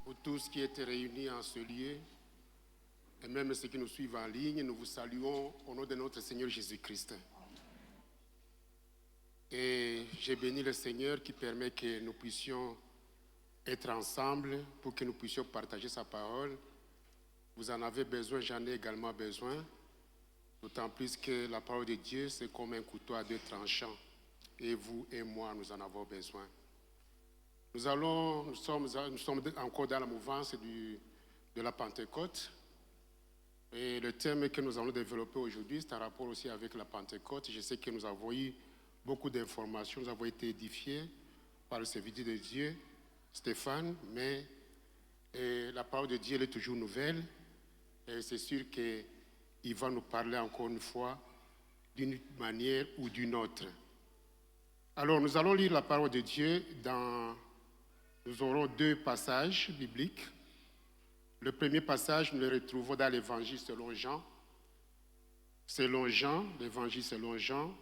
Pour tous qui étaient réunis en ce lieu, et même ceux qui nous suivent en ligne, nous vous saluons au nom de notre Seigneur Jésus-Christ. Et j'ai béni le Seigneur qui permet que nous puissions être ensemble pour que nous puissions partager sa parole. Vous en avez besoin, j'en ai également besoin. D'autant plus que la parole de Dieu, c'est comme un couteau à deux tranchants. Et vous et moi, nous en avons besoin. Nous sommes encore dans la mouvance de la Pentecôte. Et le thème que nous allons développer aujourd'hui, c'est un rapport aussi avec la Pentecôte. Je sais que nous avons eu beaucoup d'informations, nous avons été édifiés par le serviteur de Dieu, Stéphane, mais la parole de Dieu elle est toujours nouvelle. Et c'est sûr qu'il va nous parler encore une fois d'une manière ou d'une autre. Alors, nous allons lire la parole de Dieu nous aurons deux passages bibliques. Le premier passage, nous le retrouvons dans l'Évangile selon Jean. L'Évangile selon Jean,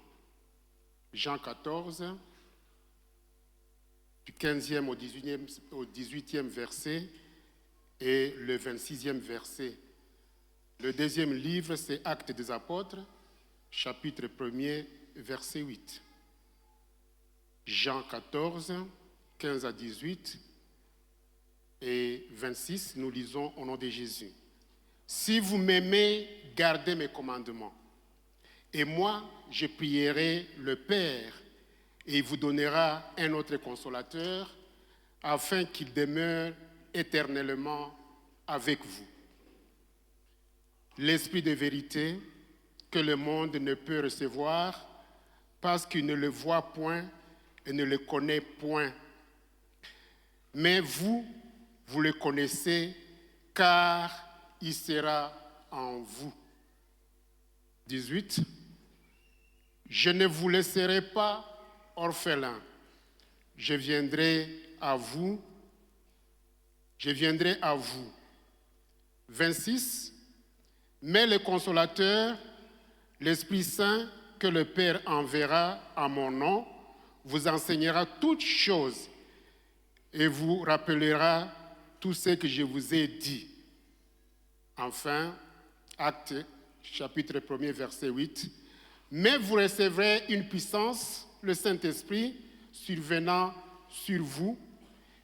Jean 14, du 15e au 18e verset et le 26e verset. Le deuxième livre, c'est Actes des Apôtres, chapitre 1er, verset 8. Jean 14, 15 à 18 et 26, nous lisons au nom de Jésus. Si vous m'aimez, gardez mes commandements. Et moi, je prierai le Père, et il vous donnera un autre consolateur, afin qu'il demeure éternellement avec vous. L'Esprit de vérité que le monde ne peut recevoir, parce qu'il ne le voit point et ne le connaît point. Mais vous le connaissez, car il sera en vous. 18. Je ne vous laisserai pas orphelins. Je viendrai à vous. 26. Mais le consolateur, l'Esprit Saint, que le Père enverra à mon nom, vous enseignera toutes choses et vous rappellera tout ce que je vous ai dit. Enfin, Actes, chapitre 1er, verset 8. Mais vous recevrez une puissance, le Saint-Esprit, survenant sur vous,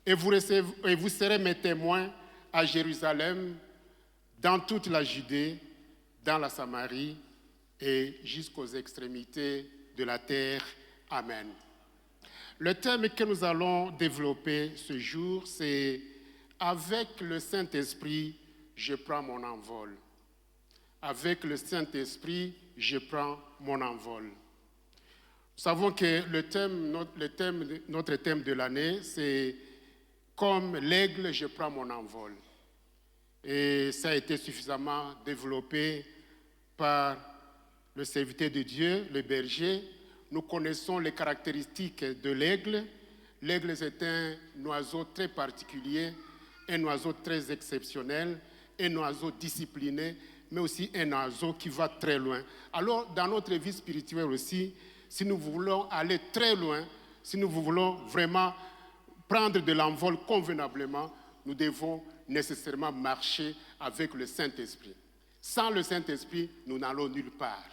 et vous serez mes témoins à Jérusalem, dans toute la Judée, dans la Samarie et jusqu'aux extrémités de la terre. Amen. Le thème que nous allons développer ce jour, c'est « Avec le Saint-Esprit, je prends mon envol ». Avec le Saint-Esprit, je prends mon envol. Nous savons que notre thème de l'année, c'est « Comme l'aigle, je prends mon envol ». Et ça a été suffisamment développé par le serviteur de Dieu, le berger. Nous connaissons les caractéristiques de l'aigle. L'aigle, c'est un oiseau très particulier, un oiseau très exceptionnel, un oiseau discipliné, mais aussi un oiseau qui va très loin. Alors, dans notre vie spirituelle aussi, si nous voulons aller très loin, si nous voulons vraiment prendre de l'envol convenablement, nous devons nécessairement marcher avec le Saint-Esprit. Sans le Saint-Esprit, nous n'allons nulle part.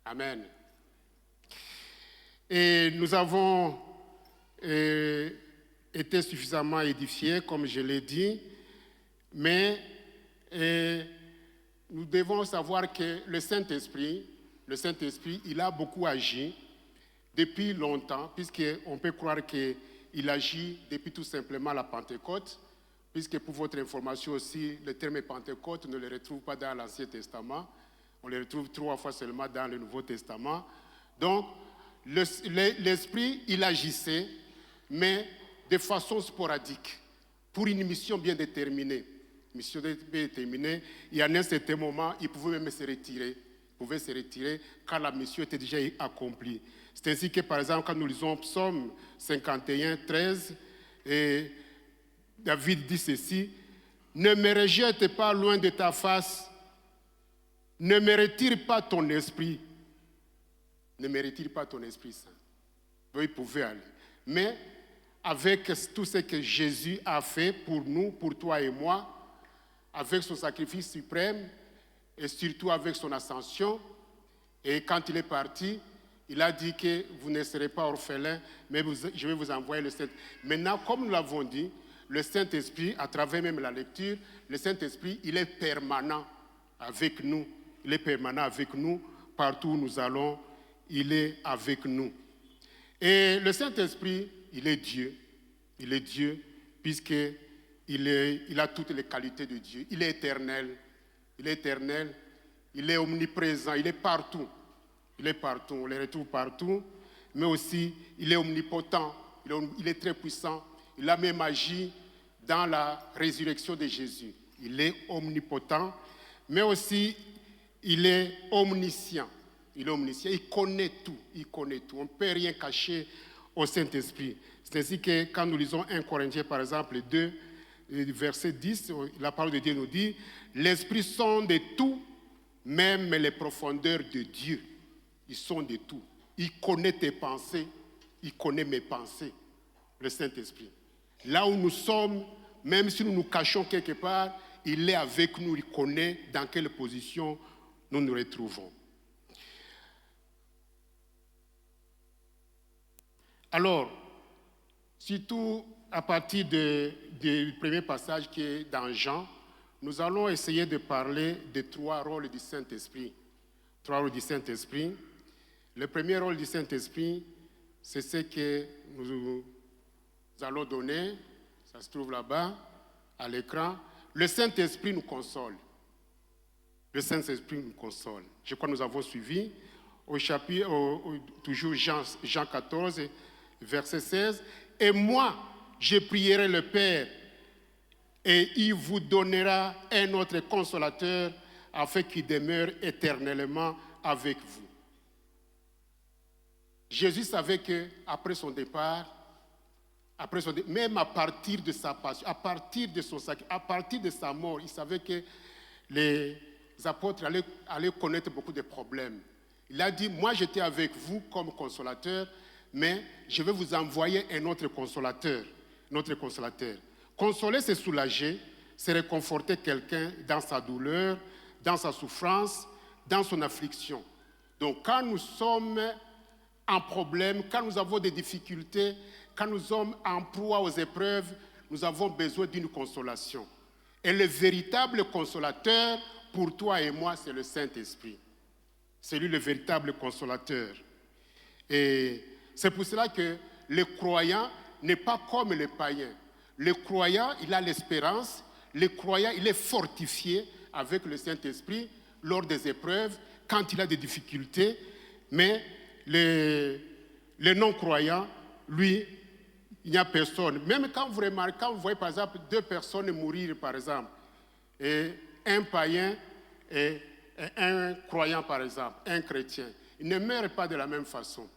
Amen. Et nous avons été suffisamment édifiés, comme je l'ai dit, mais nous devons savoir que le Saint-Esprit, il a beaucoup agi depuis longtemps, puisqu'on peut croire qu'il agit depuis tout simplement la Pentecôte, puisque pour votre information aussi, le terme Pentecôte ne le retrouve pas dans l'Ancien Testament, on le retrouve 3 fois seulement dans le Nouveau Testament. Donc, l'Esprit, il agissait, mais de façon sporadique, pour une mission bien déterminée. Et à un certain moment, il pouvait même se retirer. Il pouvait se retirer quand la mission était déjà accomplie. C'est ainsi que, par exemple, quand nous lisons Psaume 51, 13, et David dit ceci, « Ne me rejette pas loin de ta face, ne me retire pas ton esprit. » Ne me retire pas ton Esprit Saint. Vous pouvez aller. Mais avec tout ce que Jésus a fait pour nous, pour toi et moi, avec son sacrifice suprême et surtout avec son ascension. Et quand il est parti, il a dit que vous ne serez pas orphelins, mais je vais vous envoyer le Saint-Esprit. Maintenant, comme nous l'avons dit, le Saint-Esprit, à travers même la lecture, le Saint-Esprit, il est permanent avec nous. Il est permanent avec nous. Partout où nous allons, il est avec nous. Et le Saint-Esprit, il est Dieu. Il est Dieu, puisqu'il a toutes les qualités de Dieu. Il est éternel. Il est éternel. Il est omniprésent. Il est partout. Il est partout. On le retrouve partout. Mais aussi, il est omnipotent. Il est très puissant. Il a même agi dans la résurrection de Jésus. Il est omnipotent. Mais aussi, il est omniscient. Il est omniscient. Il connaît tout. Il connaît tout. On ne peut rien cacher au Saint-Esprit. C'est ainsi que quand nous lisons 1 Corinthiens, par exemple, 2, verset 10, la parole de Dieu nous dit « L'Esprit sonde tout, même les profondeurs de Dieu. » Il sonde tout. Il connaît tes pensées. Il connaît mes pensées. Le Saint-Esprit. Là où nous sommes, même si nous nous cachons quelque part, il est avec nous. Il connaît dans quelle position nous nous retrouvons. Alors, surtout à partir du premier passage qui est dans Jean, nous allons essayer de parler des 3 rôles du Saint-Esprit. 3 rôles du Saint-Esprit. Le premier rôle du Saint-Esprit, c'est ce que nous allons donner. Ça se trouve là-bas, à l'écran. Le Saint-Esprit nous console. Le Saint-Esprit nous console. Je crois que nous avons suivi au chapitre, toujours Jean 14, verset 16. Et moi, je prierai le Père, et il vous donnera un autre consolateur, afin qu'il demeure éternellement avec vous. Jésus savait qu'après son départ, même à partir de sa passion, à partir de son sacrifice, à partir de sa mort, il savait que les apôtres allaient connaître beaucoup de problèmes. Il a dit, moi j'étais avec vous comme consolateur, mais je vais vous envoyer un autre consolateur. Notre consolateur. Consoler, c'est soulager, c'est réconforter quelqu'un dans sa douleur, dans sa souffrance, dans son affliction. Donc quand nous sommes en problème, quand nous avons des difficultés, quand nous sommes en proie aux épreuves, nous avons besoin d'une consolation. Et le véritable consolateur pour toi et moi, c'est le Saint-Esprit. C'est lui le véritable consolateur. Et c'est pour cela que le croyant n'est pas comme les païens. Le croyant, il a l'espérance. Le croyant, il est fortifié avec le Saint-Esprit lors des épreuves, quand il a des difficultés. Mais le non-croyant, lui, il n'y a personne. Même quand vous remarquez, quand vous voyez par exemple 2 personnes mourir, par exemple, et un païen et un croyant, par exemple, un chrétien, ils ne meurent pas de la même façon.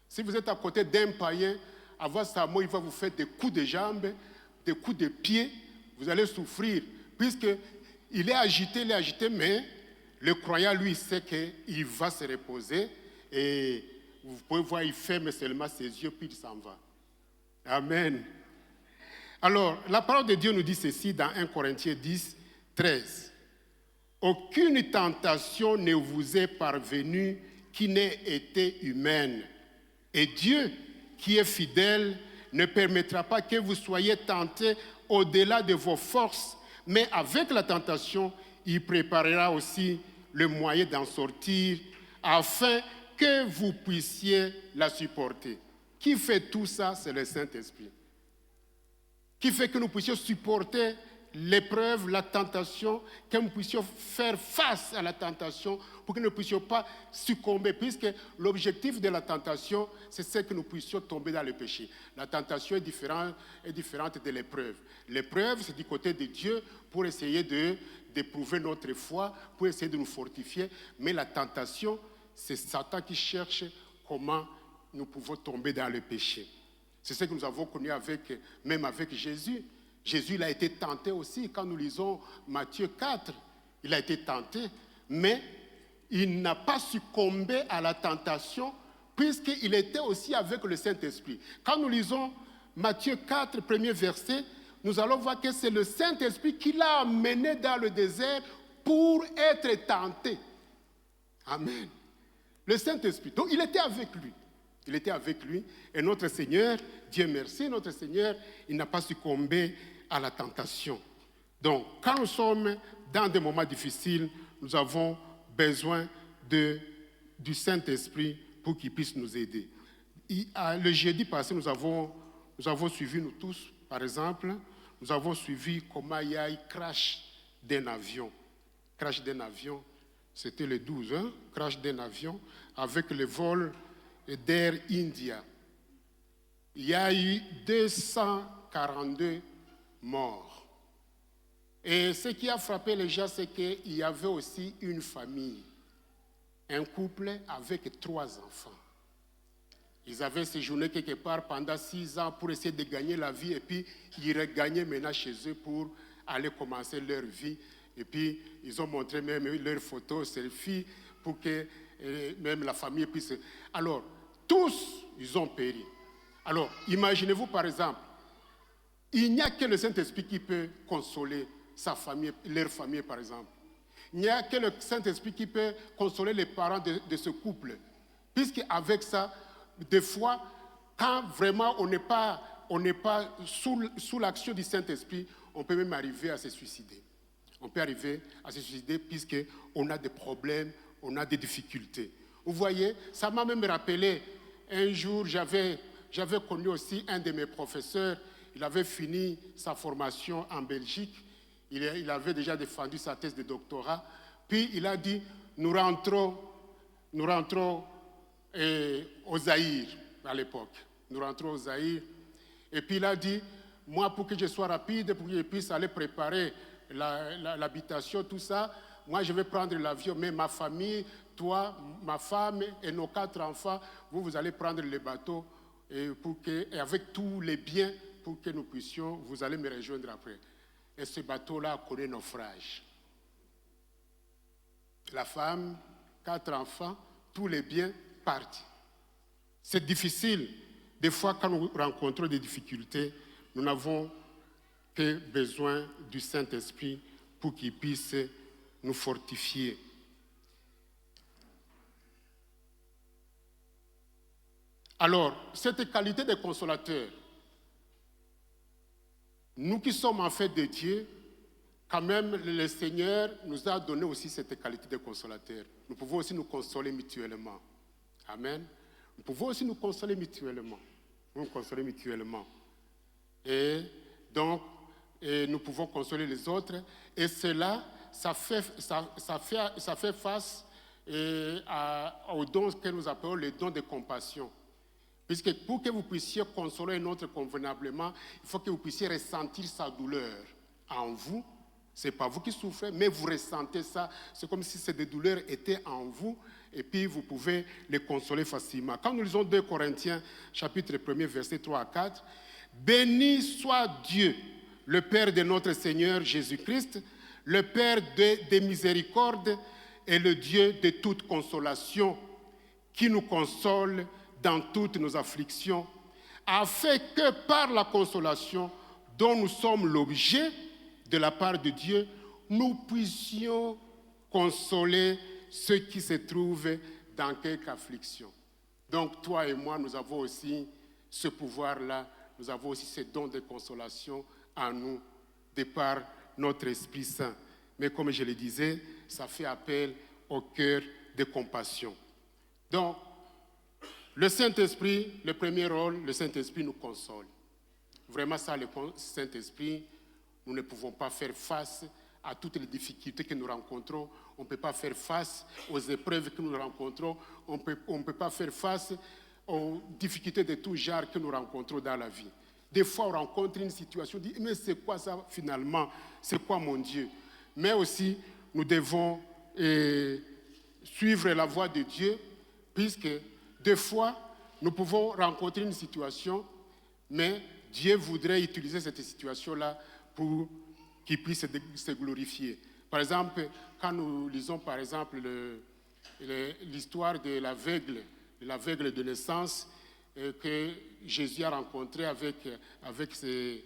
Si vous êtes à côté d'un païen, avant sa mort, il va vous faire des coups de jambes, des coups de pied, vous allez souffrir, puisqu'il est agité, mais le croyant, lui, sait qu'il va se reposer, et vous pouvez voir, il ferme seulement ses yeux, puis il s'en va. Amen. Alors, la parole de Dieu nous dit ceci dans 1 Corinthiens 10, 13. Aucune tentation ne vous est parvenue qui n'ait été humaine. Et Dieu, qui est fidèle, ne permettra pas que vous soyez tentés au-delà de vos forces, mais avec la tentation, il préparera aussi le moyen d'en sortir, afin que vous puissiez la supporter. Qui fait tout ça? C'est le Saint-Esprit. Qui fait que nous puissions supporter l'épreuve, la tentation, que nous puissions faire face à la tentation pour que nous ne puissions pas succomber, puisque l'objectif de la tentation, c'est que nous puissions tomber dans le péché. La tentation est différente de l'épreuve. L'épreuve, c'est du côté de Dieu pour essayer d'éprouver notre foi, pour essayer de nous fortifier, mais la tentation, c'est Satan qui cherche comment nous pouvons tomber dans le péché. C'est ce que nous avons connu même avec Jésus. Jésus, il a été tenté aussi. Quand nous lisons Matthieu 4, il a été tenté, mais il n'a pas succombé à la tentation puisqu'il était aussi avec le Saint-Esprit. Quand nous lisons Matthieu 4, premier verset, nous allons voir que c'est le Saint-Esprit qui l'a amené dans le désert pour être tenté. Amen. Le Saint-Esprit. Donc, il était avec lui. Il était avec lui. Et notre Seigneur, Dieu merci, notre Seigneur, il n'a pas succombé à la tentation. Donc, quand nous sommes dans des moments difficiles, nous avons besoin du Saint-Esprit pour qu'il puisse nous aider. Le jeudi passé, nous avons suivi, nous tous, par exemple, nous avons suivi comment il y a eu crash d'un avion. Crash d'un avion, c'était le 12, hein? Crash d'un avion avec le vol d'Air India. Il y a eu 242 morts. Et ce qui a frappé les gens, c'est qu'il y avait aussi une famille, un couple avec 3 enfants. Ils avaient séjourné quelque part pendant 6 ans pour essayer de gagner la vie et puis ils regagnaient maintenant chez eux pour aller commencer leur vie. Et puis ils ont montré même leurs photos, selfies, pour que même la famille puisse... Alors, tous, ils ont péri. Alors, imaginez-vous par exemple, il n'y a que le Saint-Esprit qui peut consoler sa famille, leur famille par exemple. Il n'y a que le Saint-Esprit qui peut consoler les parents de ce couple. Puisqu'avec ça, des fois, quand vraiment on n'est pas sous l'action du Saint-Esprit, on peut même arriver à se suicider. On peut arriver à se suicider puisqu'on a des problèmes, on a des difficultés. Vous voyez, ça m'a même rappelé, un jour, j'avais connu aussi un de mes professeurs, il avait fini sa formation en Belgique, il avait déjà défendu sa thèse de doctorat, puis il a dit, nous rentrons au Zaïre à l'époque. Nous rentrons au Zaïre. Et puis il a dit, moi pour que je sois rapide, pour que je puisse aller préparer l'habitation, tout ça, moi je vais prendre l'avion, mais ma famille, toi, ma femme et nos 4 enfants, vous allez prendre le bateau et avec tous les biens pour que nous puissions, vous allez me rejoindre après. Et ce bateau-là a connu naufrage. La femme, 4 enfants, tous les biens partis. C'est difficile. Des fois, quand nous rencontrons des difficultés, nous n'avons que besoin du Saint-Esprit pour qu'il puisse nous fortifier. Alors, cette qualité de consolateur, nous qui sommes en fait de Dieu, quand même le Seigneur nous a donné aussi cette qualité de consolateur. Nous pouvons aussi nous consoler mutuellement. Amen. Nous pouvons aussi nous consoler mutuellement. Nous consoler mutuellement. Et donc, nous pouvons consoler les autres. Et cela, ça fait face au don que nous appelons le don de compassion. Puisque pour que vous puissiez consoler un autre convenablement, il faut que vous puissiez ressentir sa douleur en vous. Ce n'est pas vous qui souffrez, mais vous ressentez ça. C'est comme si ces douleurs étaient en vous, et puis vous pouvez les consoler facilement. Quand nous lisons 2 Corinthiens, chapitre 1er, versets 3 à 4, « Béni soit Dieu, le Père de notre Seigneur Jésus-Christ, le Père des miséricordes et le Dieu de toute consolation, qui nous console dans toutes nos afflictions, afin que par la consolation dont nous sommes l'objet de la part de Dieu, nous puissions consoler ceux qui se trouvent dans quelque affliction. » Donc toi et moi, nous avons aussi ce pouvoir-là, nous avons aussi ce don de consolation en nous, de par notre Esprit Saint. Mais comme je le disais, ça fait appel au cœur de compassion. Donc, le Saint-Esprit, le premier rôle, le Saint-Esprit nous console. Vraiment ça, le Saint-Esprit, nous ne pouvons pas faire face à toutes les difficultés que nous rencontrons. On ne peut pas faire face aux épreuves que nous rencontrons. On ne peut pas faire face aux difficultés de tout genre que nous rencontrons dans la vie. Des fois, on rencontre une situation, on dit, mais c'est quoi ça finalement? C'est quoi mon Dieu? Mais aussi, nous devons suivre la voie de Dieu, puisque des fois, nous pouvons rencontrer une situation, mais Dieu voudrait utiliser cette situation-là pour qu'il puisse se glorifier. Par exemple, quand nous lisons par exemple l'histoire de l'aveugle de naissance, que Jésus a rencontré avec ses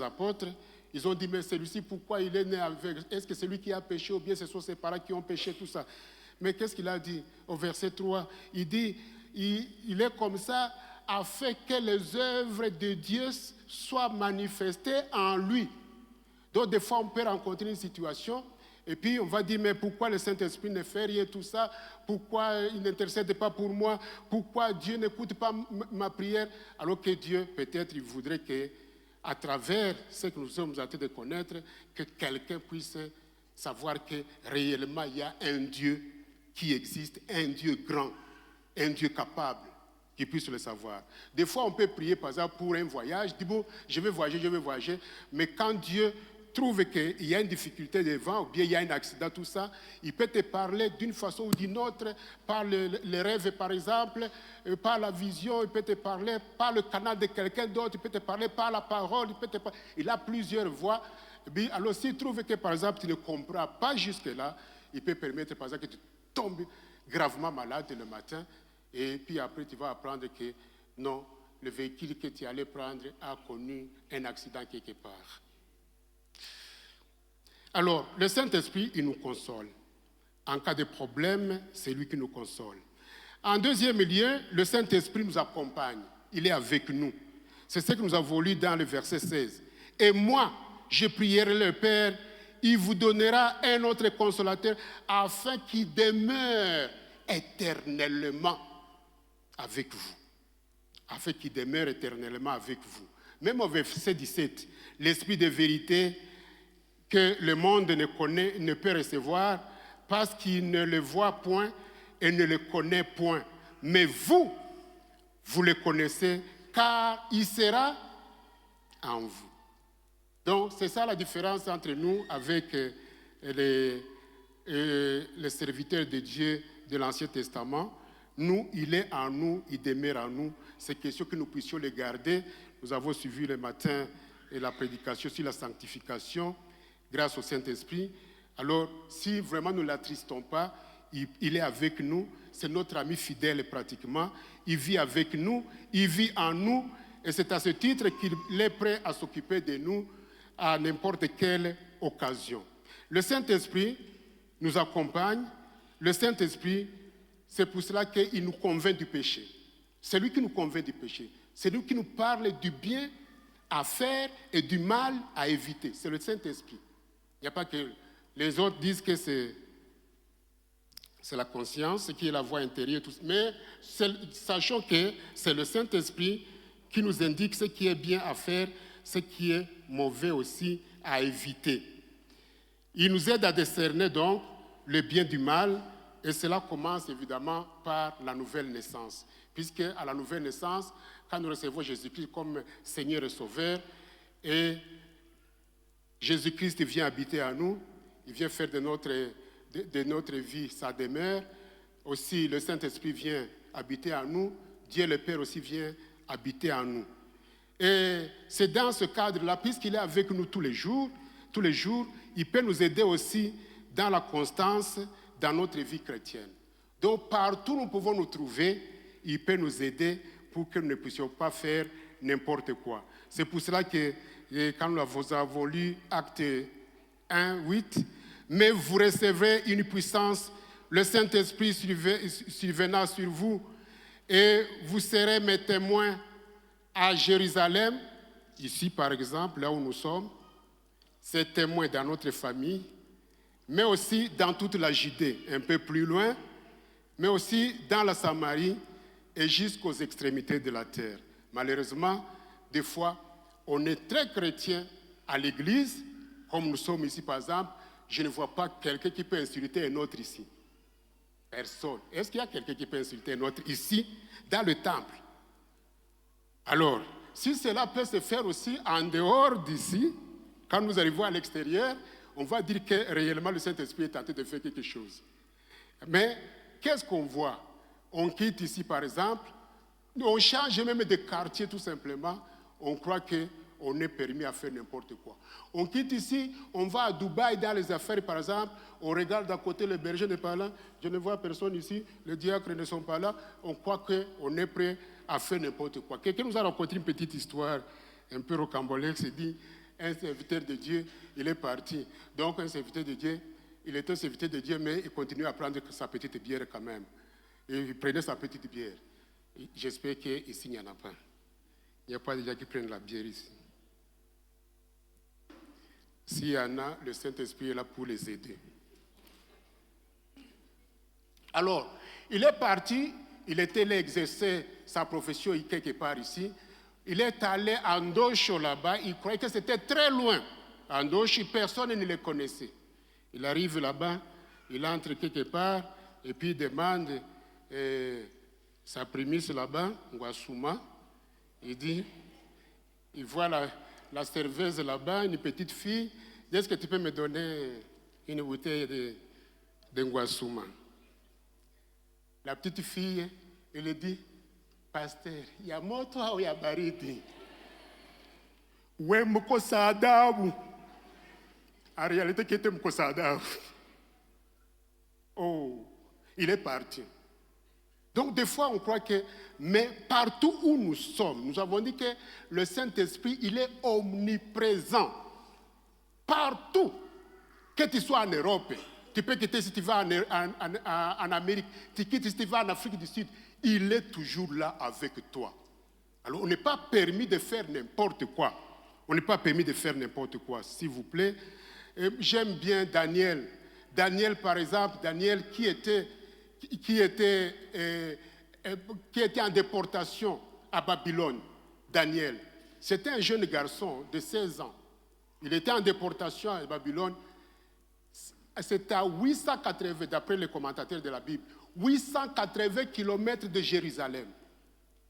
apôtres. Ils ont dit, mais celui-ci, pourquoi il est né avec... Est-ce que c'est lui qui a péché ou bien ce sont ses parents qui ont péché, tout ça? Mais qu'est-ce qu'il a dit au verset 3? Il dit, il est comme ça afin que les œuvres de Dieu soient manifestées en lui. Donc, des fois, on peut rencontrer une situation et puis on va dire, mais pourquoi le Saint-Esprit ne fait rien, tout ça? Pourquoi il n'intercède pas pour moi? Pourquoi Dieu n'écoute pas ma prière? Alors que Dieu, peut-être, il voudrait que, à travers ce que nous sommes en train de connaître, que quelqu'un puisse savoir que réellement, il y a un Dieu qui existe, un Dieu grand, un Dieu capable, qui puisse le savoir. Des fois, on peut prier, par exemple, pour un voyage, dit, bon, je vais voyager, mais quand Dieu trouve qu'il y a une difficulté devant, ou bien il y a un accident, tout ça, il peut te parler d'une façon ou d'une autre, par les rêves par exemple, par la vision, il peut te parler par le canal de quelqu'un d'autre, il peut te parler par la parole, il a plusieurs voies. Alors s'il trouve que par exemple tu ne comprends pas jusque-là, il peut permettre par exemple que tu tombes gravement malade le matin, et puis après tu vas apprendre que non, le véhicule que tu allais prendre a connu un accident quelque part. Alors, le Saint-Esprit, il nous console. En cas de problème, c'est lui qui nous console. En deuxième lieu, le Saint-Esprit nous accompagne. Il est avec nous. C'est ce que nous avons lu dans le verset 16. Et moi, je prierai le Père, il vous donnera un autre consolateur afin qu'il demeure éternellement avec vous. Afin qu'il demeure éternellement avec vous. Même au verset 17, l'Esprit de vérité que le monde ne peut recevoir parce qu'il ne le voit point et ne le connaît point. Mais vous le connaissez car il sera en vous. Donc c'est ça la différence entre nous avec les serviteurs de Dieu de l'Ancien Testament. Nous, il est en nous, il demeure en nous. C'est question que nous puissions le garder. Nous avons suivi le matin la prédication sur la sanctification grâce au Saint-Esprit. Alors, si vraiment nous ne l'attristons pas, il est avec nous, c'est notre ami fidèle pratiquement, il vit avec nous, il vit en nous, et c'est à ce titre qu'il est prêt à s'occuper de nous à n'importe quelle occasion. Le Saint-Esprit nous accompagne, le Saint-Esprit, c'est pour cela qu'il nous convainc du péché. C'est lui qui nous convainc du péché. C'est lui qui nous parle du bien à faire et du mal à éviter. C'est le Saint-Esprit. Il n'y a pas que les autres disent que c'est la conscience, qui est la voix intérieure, tout ça. Mais sachons que c'est le Saint-Esprit qui nous indique ce qui est bien à faire, ce qui est mauvais aussi à éviter. Il nous aide à discerner donc le bien du mal, et cela commence évidemment par la nouvelle naissance. Puisque à la nouvelle naissance, quand nous recevons Jésus-Christ comme Seigneur et Sauveur, et Jésus-Christ vient habiter en nous, il vient faire de notre vie sa demeure. Aussi, le Saint-Esprit vient habiter en nous. Dieu le Père aussi vient habiter en nous. Et c'est dans ce cadre-là, puisqu'il est avec nous tous les jours, il peut nous aider aussi dans la constance dans notre vie chrétienne. Donc, partout où nous pouvons nous trouver, il peut nous aider pour que nous ne puissions pas faire n'importe quoi. C'est pour cela que, quand nous avons lu Acte 1, 8, mais vous recevrez une puissance, le Saint-Esprit survenant sur vous, et vous serez mes témoins à Jérusalem, ici par exemple, là où nous sommes, ces témoins dans notre famille, mais aussi dans toute la Judée, un peu plus loin, mais aussi dans la Samarie et jusqu'aux extrémités de la terre. Malheureusement, des fois, on est très chrétien à l'église, comme nous sommes ici par exemple, je ne vois pas quelqu'un qui peut insulter un autre ici. Personne. Est-ce qu'il y a quelqu'un qui peut insulter un autre ici, dans le temple? Alors, si cela peut se faire aussi en dehors d'ici, quand nous arrivons à l'extérieur, on va dire que réellement le Saint-Esprit est tenté de faire quelque chose. Mais qu'est-ce qu'on voit? On quitte ici par exemple, on change même de quartier tout simplement, on croit on est permis à faire n'importe quoi. On quitte ici, on va à Dubaï dans les affaires, par exemple, on regarde d'à côté, le berger n'est pas là, je ne vois personne ici, les diacres ne sont pas là, on croit qu'on est prêt à faire n'importe quoi. Quelqu'un nous a raconté une petite histoire un peu rocambolesque, c'est dit, un serviteur de Dieu, il est parti. Donc un serviteur de Dieu, il était un serviteur de Dieu, mais il continuait à prendre sa petite bière quand même. Et il prenait sa petite bière. J'espère qu'ici, il n'y en a pas. Il n'y a pas de gens qui prennent la bière ici. S'il y en a, le Saint-Esprit est là pour les aider. Alors, il est parti, il était allé exercer sa profession quelque part ici. Il est allé à Ndosho là-bas, il croyait que c'était très loin. À Ndosho, personne ne le connaissait. Il arrive là-bas, il entre quelque part, et puis il demande sa prémisse là-bas, Ngwasuma. Il dit, il voit la serveuse là-bas, une petite fille. Est-ce que tu peux me donner une bouteille de Ngwasuma? La petite fille, elle dit, pasteur, il y a moto ou il y a baridi? Ouais, moko sadabu. En réalité, qui était moko sadabu? Oh, il est parti. Donc, des fois, on croit que, mais partout où nous sommes, nous avons dit que le Saint-Esprit, il est omniprésent. Partout. Que tu sois en Europe, tu peux quitter si tu vas en Amérique, tu quittes si tu vas en Afrique du Sud, il est toujours là avec toi. Alors, on n'est pas permis de faire n'importe quoi. On n'est pas permis de faire n'importe quoi, s'il vous plaît. J'aime bien Daniel. Daniel, par exemple, Daniel qui était en déportation à Babylone. Daniel, c'était un jeune garçon de 16 ans. Il était en déportation à Babylone. C'est à 880, d'après les commentateurs de la Bible, 880 kilomètres de Jérusalem.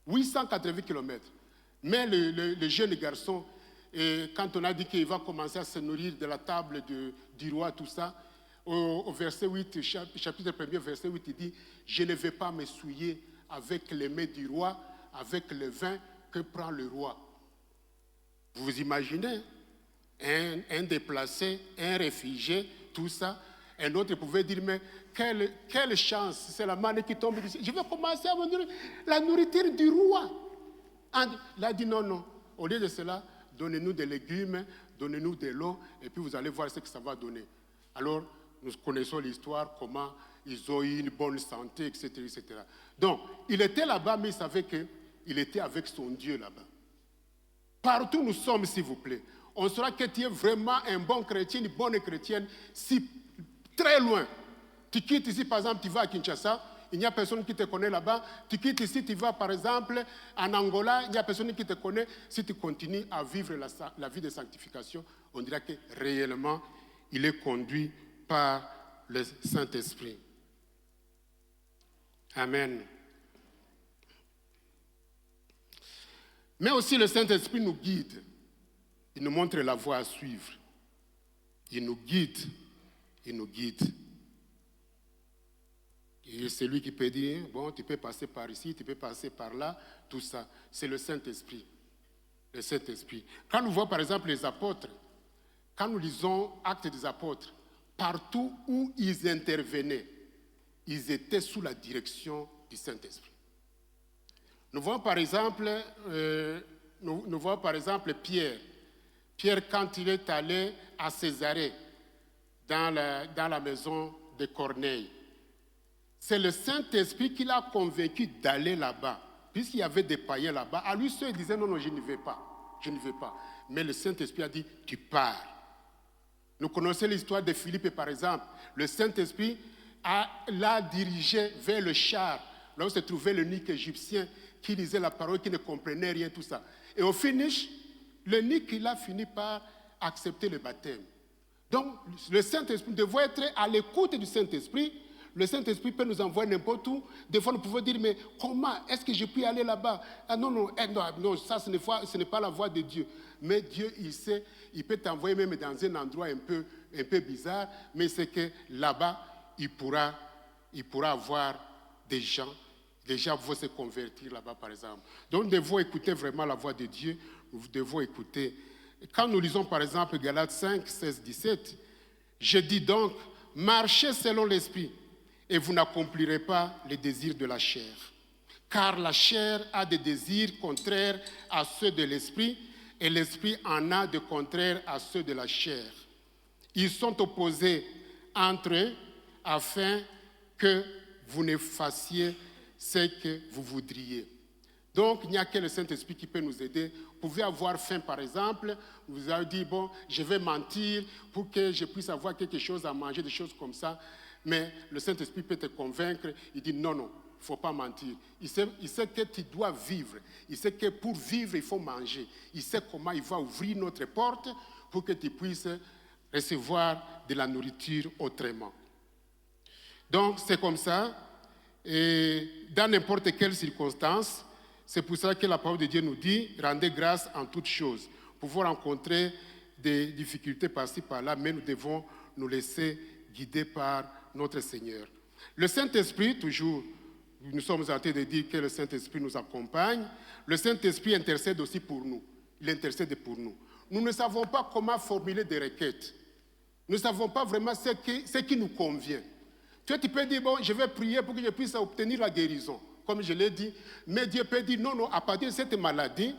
880 kilomètres. Mais le jeune garçon, quand on a dit qu'il va commencer à se nourrir de la table du roi, tout ça, au verset 8, chapitre 1er, verset 8, il dit, je ne vais pas me souiller avec les mets du roi, avec le vin que prend le roi. Vous vous imaginez, un déplacé, un réfugié, tout ça. Un autre pouvait dire, mais quelle chance, c'est la manne qui tombe d'ici. Je vais commencer à me nourrir la nourriture du roi. Il a dit non. Au lieu de cela, donnez-nous des légumes, donnez-nous de l'eau, et puis vous allez voir ce que ça va donner. Alors, nous connaissons l'histoire, comment ils ont eu une bonne santé, etc., etc. Donc, il était là-bas, mais il savait qu'il était avec son Dieu là-bas. Partout où nous sommes, s'il vous plaît, on saura que tu es vraiment un bon chrétien, une bonne chrétienne, si très loin. Tu quittes ici, par exemple, tu vas à Kinshasa, il n'y a personne qui te connaît là-bas. Tu quittes ici, tu vas, par exemple, en Angola, il n'y a personne qui te connaît. Si tu continues à vivre la vie de sanctification, on dira que réellement, il est conduit par le Saint-Esprit. Amen. Mais aussi, le Saint-Esprit nous guide. Il nous montre la voie à suivre. Il nous guide. Il nous guide. Et c'est lui qui peut dire, bon, tu peux passer par ici, tu peux passer par là, tout ça. C'est le Saint-Esprit. Le Saint-Esprit. Quand nous voyons par exemple les apôtres, quand nous lisons Actes des apôtres, partout où ils intervenaient, ils étaient sous la direction du Saint-Esprit. Nous voyons par exemple, Pierre. Pierre, quand il est allé à Césarée, dans la maison de Corneille, c'est le Saint-Esprit qui l'a convaincu d'aller là-bas. Puisqu'il y avait des païens là-bas, à lui seul, il disait non, je ne vais pas. Je ne vais pas. Mais le Saint-Esprit a dit, tu pars. Nous connaissons l'histoire de Philippe, par exemple. Le Saint-Esprit l'a dirigé vers le char, là où se trouvait l'eunuque égyptien qui lisait la parole, qui ne comprenait rien, tout ça. Et au finish, l'eunuque, il a fini par accepter le baptême. Donc, le Saint-Esprit, nous devons être à l'écoute du Saint-Esprit. Le Saint-Esprit peut nous envoyer n'importe où. Des fois, nous pouvons dire, mais comment est-ce que je peux aller là-bas? Ah non, ça, ce n'est pas la voie de Dieu. Mais Dieu, il sait, il peut t'envoyer même dans un endroit un peu bizarre, mais c'est que là-bas, il pourra avoir des gens vont se convertir là-bas, par exemple. Donc, nous devons écouter vraiment la voix de Dieu nous devons écouter. Quand nous lisons par exemple Galates 5, 16, 17, je dis donc, marchez selon l'esprit et vous n'accomplirez pas les désirs de la chair. Car la chair a des désirs contraires à ceux de l'esprit et l'esprit en a de contraires à ceux de la chair. Ils sont opposés entre eux afin que vous ne fassiez ce que vous voudriez. Donc, il n'y a que le Saint-Esprit qui peut nous aider. Vous pouvez avoir faim, par exemple. Vous avez dit, bon, je vais mentir pour que je puisse avoir quelque chose à manger, des choses comme ça. Mais le Saint-Esprit peut te convaincre. Il dit, non, non, il ne faut pas mentir. Il sait que tu dois vivre. Il sait que pour vivre, il faut manger. Il sait comment il va ouvrir notre porte pour que tu puisses recevoir de la nourriture autrement. Donc, c'est comme ça. Et dans n'importe quelle circonstance, c'est pour ça que la parole de Dieu nous dit « Rendez grâce en toutes choses ». Nous pouvons rencontrer des difficultés par-ci, par-là, mais nous devons nous laisser guider par notre Seigneur. Le Saint-Esprit, toujours, nous sommes en train de dire que le Saint-Esprit nous accompagne. Le Saint-Esprit intercède aussi pour nous. Il intercède pour nous. Nous ne savons pas comment formuler des requêtes. Nous ne savons pas vraiment ce qui nous convient. Tu peux dire, bon, je vais prier pour que je puisse obtenir la guérison, comme je l'ai dit. Mais Dieu peut dire, non, non, à partir de cette maladie,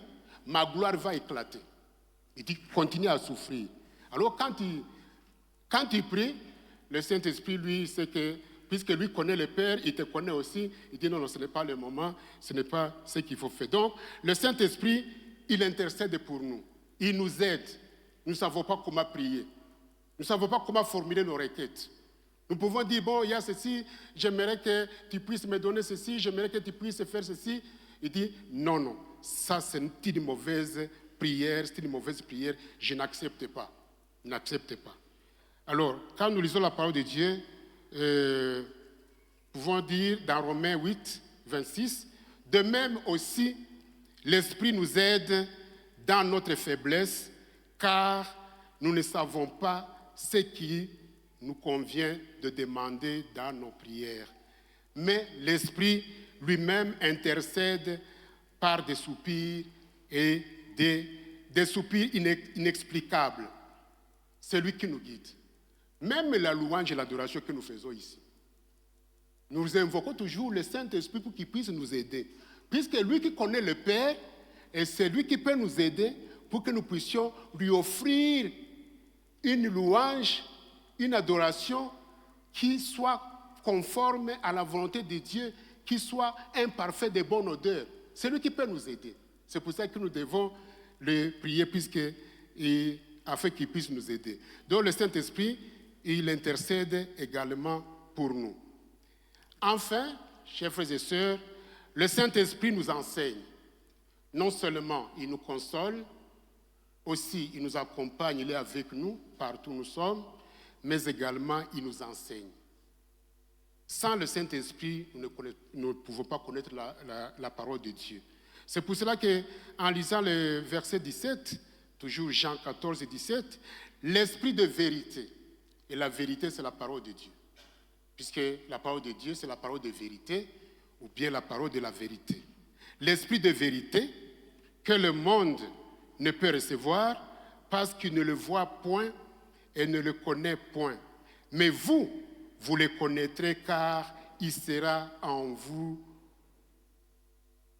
ma gloire va éclater. Il dit, continue à souffrir. Alors, quand tu pries, le Saint-Esprit, lui, sait que, puisque lui connaît le Père, il te connaît aussi, il dit, non, non, ce n'est pas le moment, ce n'est pas ce qu'il faut faire. Donc, le Saint-Esprit, il intercède pour nous. Il nous aide. Nous ne savons pas comment prier. Nous ne savons pas comment formuler nos requêtes. Nous pouvons dire, bon, il y a ceci, j'aimerais que tu puisses me donner ceci, j'aimerais que tu puisses faire ceci. Il dit, non, non, ça c'est une mauvaise prière, je n'accepte pas. N'accepte pas. Alors, quand nous lisons la parole de Dieu, nous pouvons dire dans Romains 8, 26, de même aussi, l'Esprit nous aide dans notre faiblesse, car nous ne savons pas ce qui nous convient de demander dans nos prières. Mais l'Esprit lui-même intercède par des soupirs et des soupirs inexplicables. C'est lui qui nous guide. Même la louange et l'adoration que nous faisons ici. Nous invoquons toujours le Saint-Esprit pour qu'il puisse nous aider. Puisque lui qui connaît le Père, et c'est lui qui peut nous aider pour que nous puissions lui offrir une louange, une adoration qui soit conforme à la volonté de Dieu, qui soit un parfait de bonne odeur. C'est lui qui peut nous aider. C'est pour ça que nous devons le prier afin qu'il puisse nous aider. Donc le Saint-Esprit, il intercède également pour nous. Enfin, chers frères et sœurs, le Saint-Esprit nous enseigne. Non seulement il nous console, aussi il nous accompagne, il est avec nous partout où nous sommes, mais également il nous enseigne. Sans le Saint-Esprit, nous ne pouvons pas connaître la parole de Dieu. C'est pour cela qu'en lisant le verset 17, toujours Jean 14 et 17, l'Esprit de vérité, et la vérité c'est la parole de Dieu, puisque la parole de Dieu c'est la parole de vérité, ou bien la parole de la vérité. L'Esprit de vérité que le monde ne peut recevoir parce qu'il ne le voit point et ne le connaît point. Mais vous le connaîtrez car il sera en vous.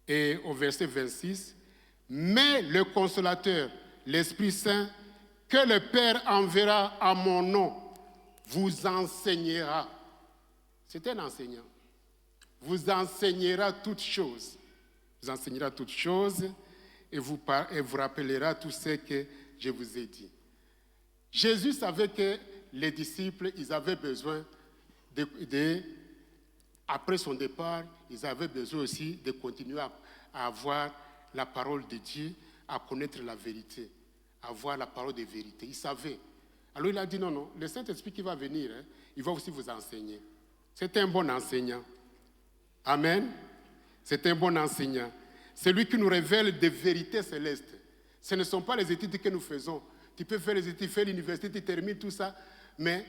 Et au verset 26, mais le consolateur, l'Esprit Saint, que le Père enverra à mon nom, vous enseignera. C'est un enseignant. Vous enseignera toutes choses. Vous enseignera toutes choses et vous rappellera tout ce que je vous ai dit. Jésus savait que les disciples, ils avaient besoin après son départ, ils avaient besoin aussi de continuer à avoir la parole de Dieu, à connaître la vérité, à avoir la parole de vérité. Il savait. Alors il a dit non, non, le Saint-Esprit qui va venir, il va aussi vous enseigner. C'est un bon enseignant. Amen. C'est un bon enseignant. C'est lui qui nous révèle des vérités célestes. Ce ne sont pas les études que nous faisons. Tu peux faire les études, faire l'université, tu termines tout ça, mais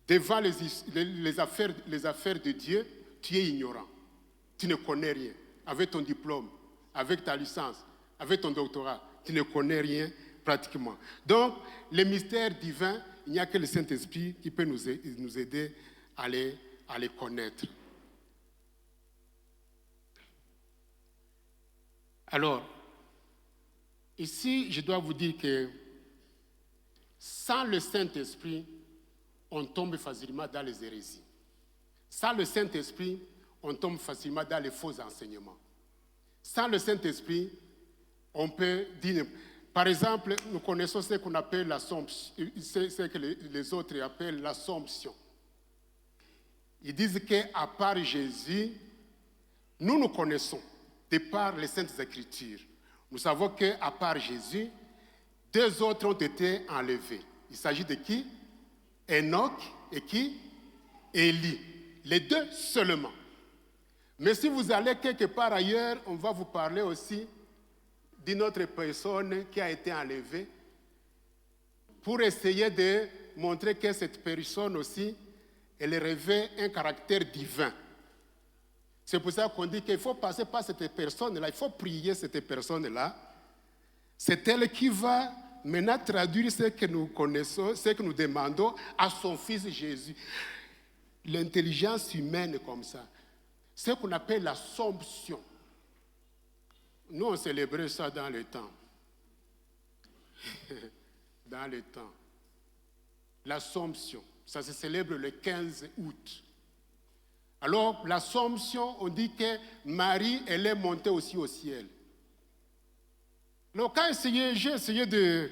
devant les affaires de Dieu, tu es ignorant. Tu ne connais rien. Avec ton diplôme, avec ta licence, avec ton doctorat, tu ne connais rien pratiquement. Donc, les mystères divins, il n'y a que le Saint-Esprit qui peut nous aider à les connaître. Alors, ici, je dois vous dire que sans le Saint-Esprit, on tombe facilement dans les hérésies. Sans le Saint-Esprit, on tombe facilement dans les faux enseignements. Sans le Saint-Esprit, on peut dire... Par exemple, nous connaissons ce qu'on appelle l'Assomption, ce que les autres appellent l'Assomption. Ils disent qu'à part Jésus, nous connaissons, de par les Saintes Écritures. Nous savons qu'à part Jésus, 2 autres ont été enlevés. Il s'agit de qui? Enoch et qui? Élie. Les 2 seulement. Mais si vous allez quelque part ailleurs, on va vous parler aussi d'une autre personne qui a été enlevée pour essayer de montrer que cette personne aussi, elle revêt un caractère divin. C'est pour ça qu'on dit qu'il faut passer par cette personne-là, il faut prier cette personne-là. C'est elle qui va maintenant traduire ce que nous connaissons, ce que nous demandons à son Fils Jésus. L'intelligence humaine comme ça, ce qu'on appelle l'Assomption. Nous, on célébrait ça dans le temps. Dans le temps. L'Assomption, ça se célèbre le 15 août. Alors, l'Assomption, on dit que Marie, elle est montée aussi au ciel. Alors, quand j'ai essayé de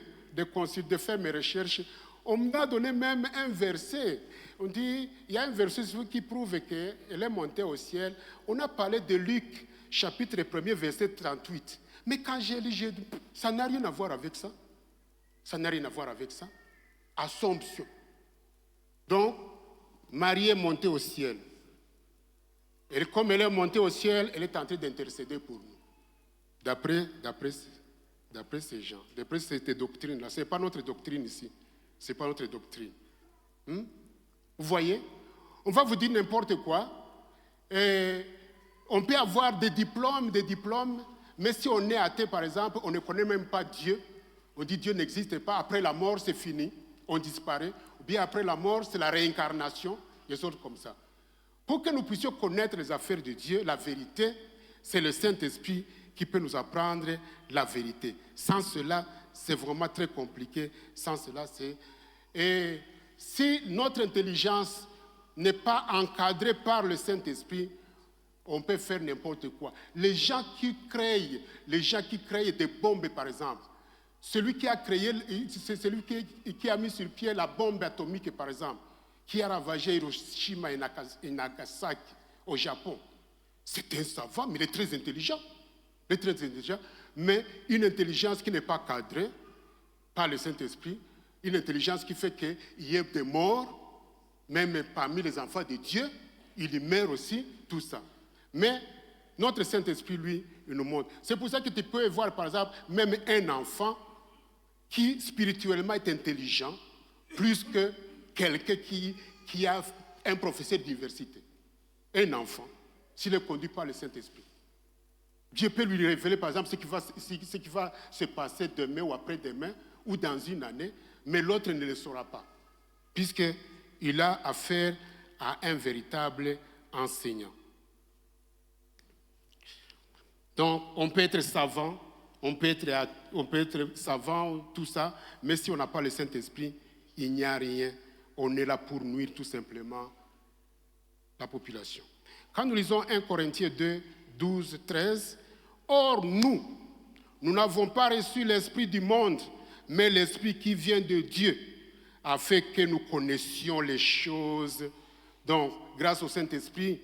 faire mes recherches, on m'a donné même un verset. On dit, il y a un verset qui prouve qu'elle est montée au ciel. On a parlé de Luc, chapitre 1er, verset 38. Mais quand j'ai lu, j'ai dit, ça n'a rien à voir avec ça. Ça n'a rien à voir avec ça. Assomption. Donc, Marie est montée au ciel. Et comme elle est montée au ciel, elle est en train d'intercéder pour nous. D'après ces gens, d'après cette doctrine-là. Ce n'est pas notre doctrine ici. Ce n'est pas notre doctrine. Vous voyez? On va vous dire n'importe quoi. On peut avoir des diplômes, mais si on est athée, par exemple, on ne connaît même pas Dieu. On dit Dieu n'existe pas. Après la mort, c'est fini. On disparaît. Ou bien après la mort, c'est la réincarnation. Des choses comme ça. Pour que nous puissions connaître les affaires de Dieu, la vérité, c'est le Saint-Esprit qui peut nous apprendre la vérité. Sans cela, c'est vraiment très compliqué. Sans cela, c'est... Et si notre intelligence n'est pas encadrée par le Saint-Esprit, on peut faire n'importe quoi. Les gens qui créent des bombes, par exemple, celui qui a créé, c'est celui qui a mis sur pied la bombe atomique, par exemple, qui a ravagé Hiroshima et Nagasaki au Japon. C'est un savant, mais il est très intelligent. Il est très intelligent, mais une intelligence qui n'est pas cadrée par le Saint-Esprit, une intelligence qui fait qu'il y ait des morts, même parmi les enfants de Dieu, il y meurt aussi, tout ça. Mais notre Saint-Esprit, lui, il nous montre. C'est pour ça que tu peux voir, par exemple, même un enfant qui spirituellement est intelligent, plus que quelqu'un qui a un professeur d'université. Un enfant, s'il est conduit par le Saint-Esprit. Dieu peut lui révéler, par exemple, ce qui va se passer demain ou après-demain, ou dans une année, mais l'autre ne le saura pas, puisqu'il a affaire à un véritable enseignant. Donc, on peut être savant, tout ça, mais si on n'a pas le Saint-Esprit, il n'y a rien. On est là pour nuire tout simplement la population. Quand nous lisons 1 Corinthiens 2, 12, 13, « Or, nous n'avons pas reçu l'esprit du monde, mais l'esprit qui vient de Dieu, afin que nous connaissions les choses. » Donc, grâce au Saint-Esprit,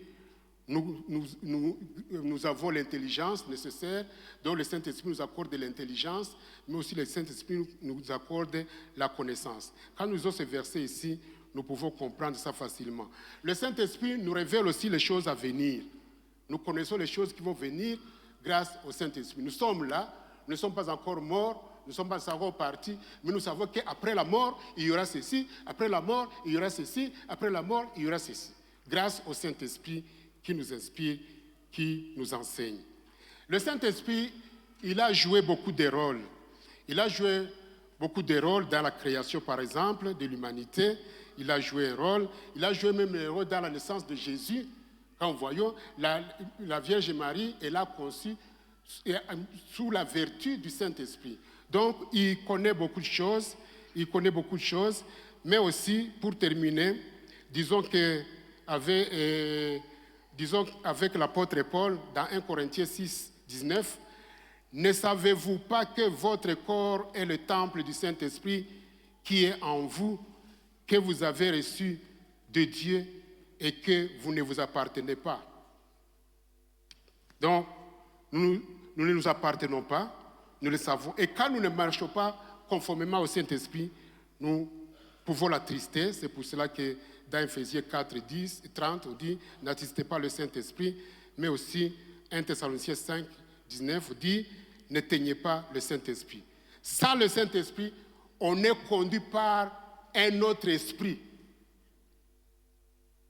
nous avons l'intelligence nécessaire, donc le Saint-Esprit nous accorde l'intelligence, mais aussi le Saint-Esprit nous accorde la connaissance. Quand nous lisons ces versets ici, nous pouvons comprendre ça facilement. Le Saint-Esprit nous révèle aussi les choses à venir. Nous connaissons les choses qui vont venir grâce au Saint-Esprit. Nous sommes là, nous ne sommes pas encore morts, nous ne sommes pas encore partis, mais nous savons qu'après la mort, il y aura ceci, après la mort, il y aura ceci, après la mort, il y aura ceci. Grâce au Saint-Esprit qui nous inspire, qui nous enseigne. Le Saint-Esprit, il a joué beaucoup de rôles. Il a joué beaucoup de rôles dans la création, par exemple, de l'humanité. Il a joué un rôle. Il a joué même un rôle dans la naissance de Jésus. Quand nous voyons, la Vierge Marie, elle a conçu sous la vertu du Saint-Esprit. Donc, il connaît beaucoup de choses. Il connaît beaucoup de choses. Mais aussi, pour terminer, disons avec l'apôtre Paul, dans 1 Corinthiens 6, 19, ne savez-vous pas que votre corps est le temple du Saint-Esprit qui est en vous, que vous avez reçu de Dieu et que vous ne vous appartenez pas? Donc, nous ne nous appartenons pas, nous le savons. Et quand nous ne marchons pas conformément au Saint-Esprit, nous pouvons l'attrister. C'est pour cela que dans Ephésiens 4, 10 et 30, on dit « N'attristez pas le Saint-Esprit », mais aussi 1 Thessaloniciens 5, 19, on dit « N'éteignez pas le Saint-Esprit ». Sans le Saint-Esprit, on est conduit par un autre esprit.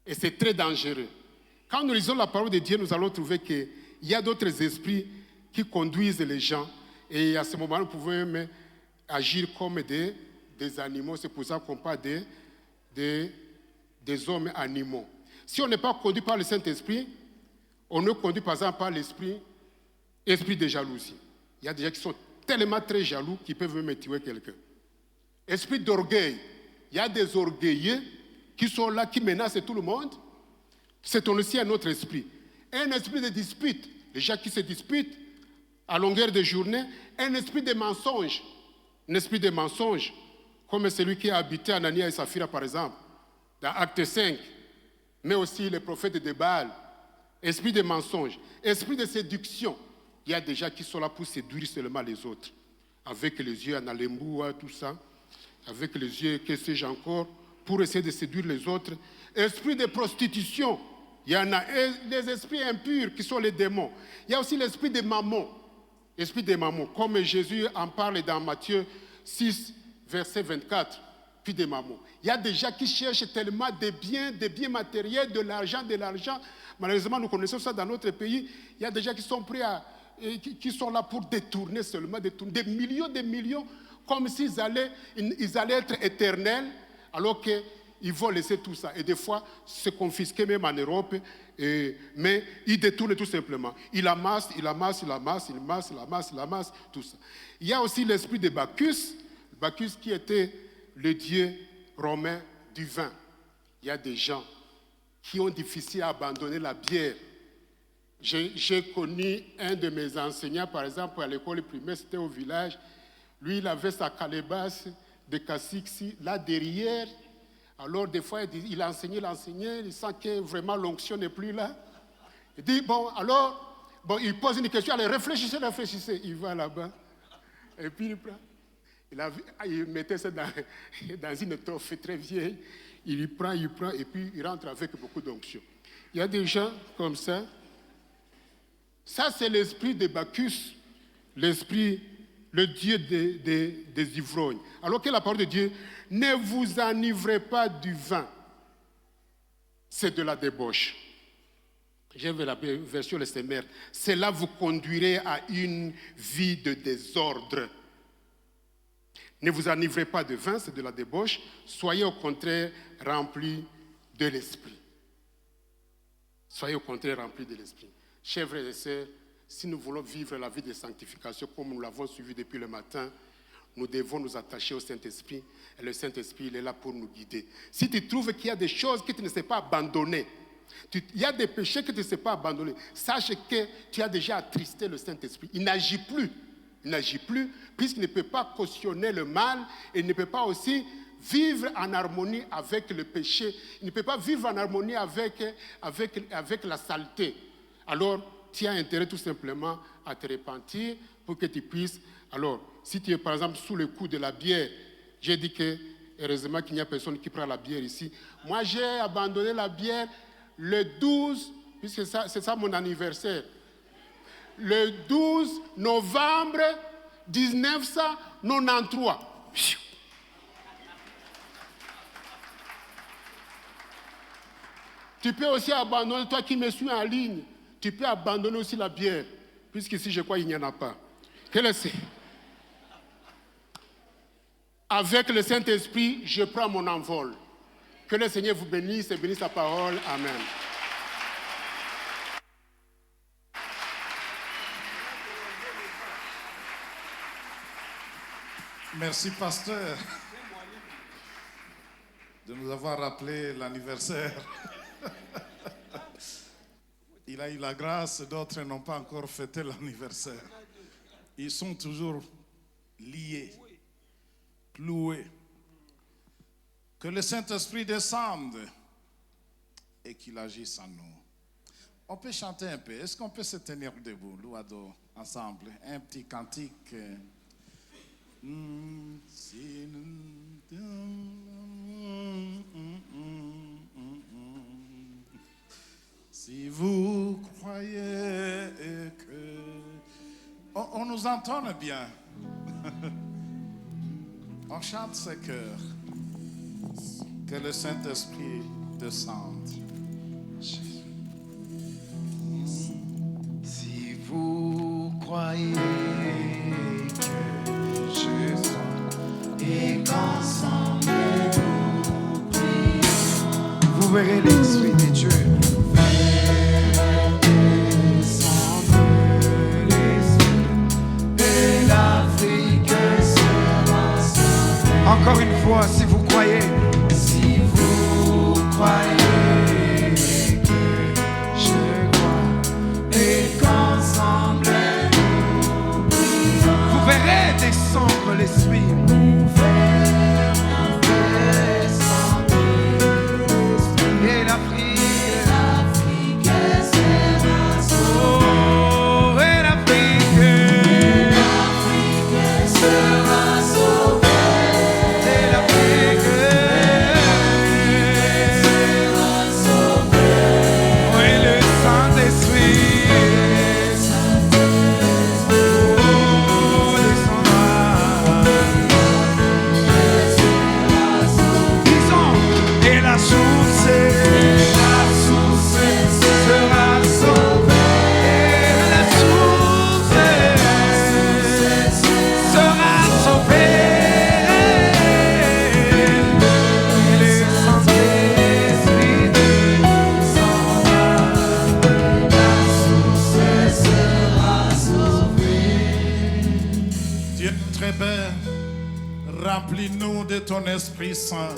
Et c'est très dangereux. Quand nous lisons la parole de Dieu, nous allons trouver qu'il y a d'autres esprits qui conduisent les gens. Et à ce moment-là, nous pouvons même agir comme des animaux. C'est pour ça qu'on parle des hommes animaux. Si on n'est pas conduit par le Saint-Esprit, on est conduit par exemple par l'esprit de jalousie. Il y a des gens qui sont tellement très jaloux qu'ils peuvent même tuer quelqu'un. Esprit d'orgueil. Il y a des orgueilleux qui sont là, qui menacent tout le monde. C'est aussi un autre esprit. Un esprit de dispute. Les gens qui se disputent à longueur de journée. Un esprit de mensonge. Un esprit de mensonge. Comme celui qui a habité Anania et Saphira, par exemple, dans Acte 5. Mais aussi les prophètes de Baal. Esprit de mensonge. Esprit de séduction. Il y a des gens qui sont là pour séduire seulement les autres. Avec les yeux en alemboua, tout ça. Avec les yeux, que sais-je encore, pour essayer de séduire les autres. Esprit de prostitution. Il y en a des esprits impurs qui sont les démons. Il y a aussi l'esprit de mammon. Esprit de mammon. Comme Jésus en parle dans Matthieu 6, verset 24. Puis des mammons. Il y a des gens qui cherchent tellement des biens matériels, de l'argent. Malheureusement, nous connaissons ça dans notre pays. Il y a des gens qui sont prêts qui sont là pour détourner seulement, des millions, comme s'ils allaient être éternels, alors qu'ils vont laisser tout ça. Et des fois, c'est confisqué même en Europe, mais ils détournent tout simplement. Ils amassent, tout ça. Il y a aussi l'esprit de Bacchus qui était le dieu romain du vin. Il y a des gens qui ont difficile à abandonner la bière. J'ai connu un de mes enseignants, par exemple, à l'école primaire, c'était au village. Lui, il avait sa calebasse de cassix là derrière. Alors, des fois, il enseignait, il sent que vraiment l'onction n'est plus là. Il dit, il pose une question, allez, réfléchissez. Il va là-bas. Et puis, il prend. Il mettait ça dans une étoffe très vieille. Il prend, et puis il rentre avec beaucoup d'onction. Il y a des gens comme ça. Ça, c'est l'esprit de Bacchus, le dieu des ivrognes. Alors que la parole de Dieu, ne vous enivrez pas du vin. C'est de la débauche. J'ai vu la version de Semer. Cela vous conduirait à une vie de désordre. Ne vous enivrez pas de vin, c'est de la débauche. Soyez au contraire remplis de l'esprit. Soyez au contraire remplis de l'esprit. Chers frères et sœurs, si nous voulons vivre la vie de sanctification comme nous l'avons suivi depuis le matin, nous devons nous attacher au Saint-Esprit. Et le Saint-Esprit, il est là pour nous guider. Si tu trouves qu'il y a des choses que tu ne sais pas abandonner, il y a des péchés que tu ne sais pas abandonner, sache que tu as déjà attristé le Saint-Esprit. Il n'agit plus. Puisqu'il ne peut pas cautionner le mal et il ne peut pas aussi vivre en harmonie avec le péché. Il ne peut pas vivre en harmonie avec la saleté. Alors, tu as intérêt tout simplement à te repentir pour que tu puisses. Alors, si tu es par exemple sous le coup de la bière, j'ai dit que, heureusement qu'il n'y a personne qui prend la bière ici. Moi, j'ai abandonné la bière le 12, puisque c'est ça mon anniversaire. Le 12 novembre 1993. Tu peux aussi abandonner, toi qui me suis en ligne, tu peux abandonner aussi la bière, puisqu'ici, je crois qu'il n'y en a pas. Quel est-ce? avec le Saint-Esprit, je prends mon envol. Que le Seigneur vous bénisse et bénisse sa parole. Amen. Merci, pasteur, de nous avoir rappelé l'anniversaire. Il a eu la grâce, d'autres n'ont pas encore fêté l'anniversaire. Ils sont toujours liés, cloués. Que le Saint-Esprit descende et qu'il agisse en nous. On peut chanter un peu. Est-ce qu'on peut se tenir debout, Louado, ensemble? Un petit cantique. Si vous croyez que... On nous entonne bien. On chante ce cœur. Que le Saint-Esprit descende. Si vous croyez que je sois et qu'ensemble nous prions, vous verrez l'Esprit de Dieu. Descendre l'Esprit et l'Afrique sera sauvée. Encore une fois, si vous croyez. Si vous croyez que je crois et qu'ensemble nous prions, vous verrez descendre l'Esprit. Vous verrez descendre l'Esprit et l'Afrique sera sauvée. Et l'Afrique sera sauvée. Et l'Afrique Dieu très belle, remplis-nous de ton Esprit Saint.